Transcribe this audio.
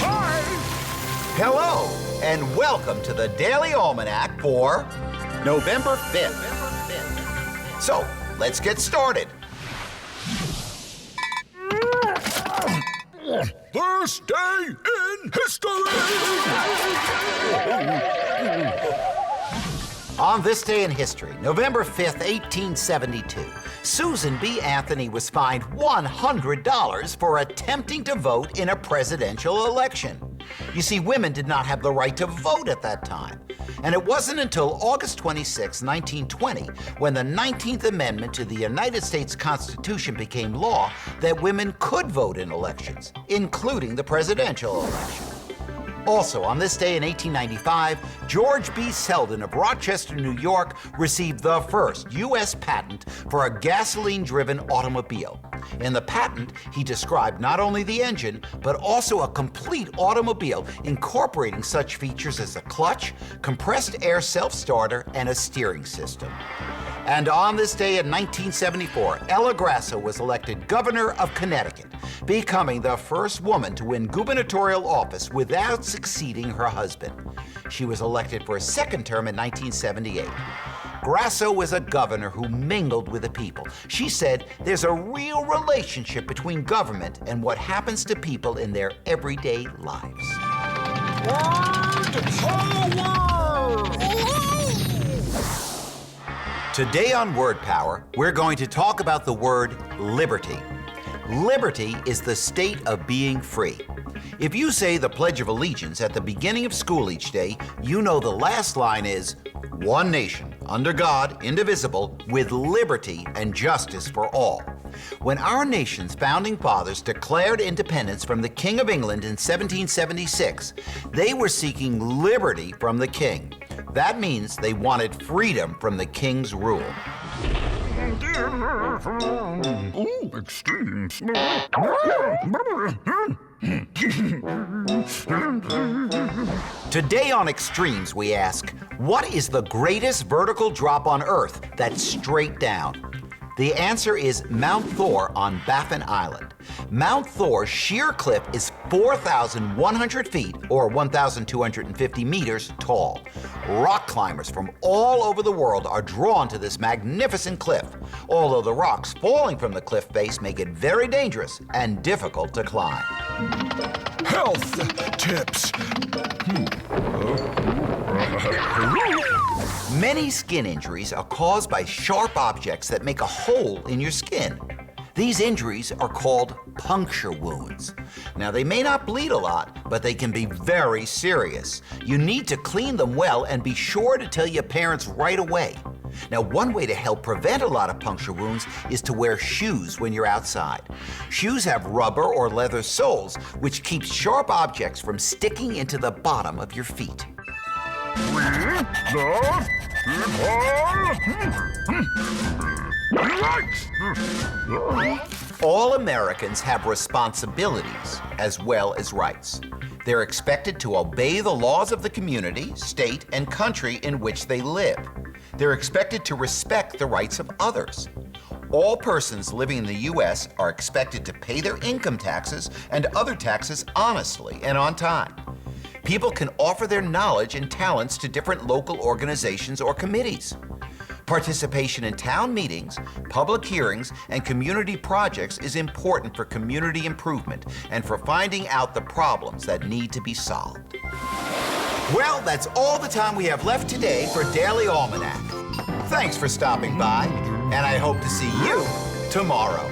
Hi! Hello, and welcome to the Daily Almanac for November 5th. So, let's get started. First day in history! On this day in history, November 5th, 1872, Susan B. Anthony was fined $100 for attempting to vote in a presidential election. You see, women did not have the right to vote at that time. And it wasn't until August 26, 1920, when the 19th Amendment to the United States Constitution became law, that women could vote in elections, including the presidential election. Also, on this day in 1895, George B. Selden of Rochester, New York, received the first U.S. patent for a gasoline-driven automobile. In the patent, he described not only the engine, but also a complete automobile, incorporating such features as a clutch, compressed air self-starter, and a steering system. And on this day in 1974, Ella Grasso was elected Governor of Connecticut, becoming the first woman to win gubernatorial office without succeeding her husband. She was elected for a second term in 1978. Grasso was a governor who mingled with the people. She said there's a real relationship between government and what happens to people in their everyday lives. Word power! Today on Word Power, we're going to talk about the word liberty. Liberty is the state of being free. If you say the Pledge of Allegiance at the beginning of school each day, you know the last line is, "One nation, under God, indivisible, with liberty and justice for all." When our nation's founding fathers declared independence from the King of England in 1776, they were seeking liberty from the king. That means they wanted freedom from the king's rule. Ooh, extremes. Today on Extremes, we ask, what is the greatest vertical drop on Earth that's straight down? The answer is Mount Thor on Baffin Island. Mount Thor's sheer cliff is 4,100 feet, or 1,250 meters, tall. Rock climbers from all over the world are drawn to this magnificent cliff, although the rocks falling from the cliff face make it very dangerous and difficult to climb. Health tips. Many skin injuries are caused by sharp objects that make a hole in your skin. These injuries are called puncture wounds. Now, they may not bleed a lot, but they can be very serious. You need to clean them well and be sure to tell your parents right away. Now, one way to help prevent a lot of puncture wounds is to wear shoes when you're outside. Shoes have rubber or leather soles, which keeps sharp objects from sticking into the bottom of your feet. All Americans have responsibilities as well as rights. They're expected to obey the laws of the community, state, and country in which they live. They're expected to respect the rights of others. All persons living in the U.S. are expected to pay their income taxes and other taxes honestly and on time. People can offer their knowledge and talents to different local organizations or committees. Participation in town meetings, public hearings, and community projects is important for community improvement and for finding out the problems that need to be solved. Well, that's all the time we have left today for Daily Almanac. Thanks for stopping by, and I hope to see you tomorrow.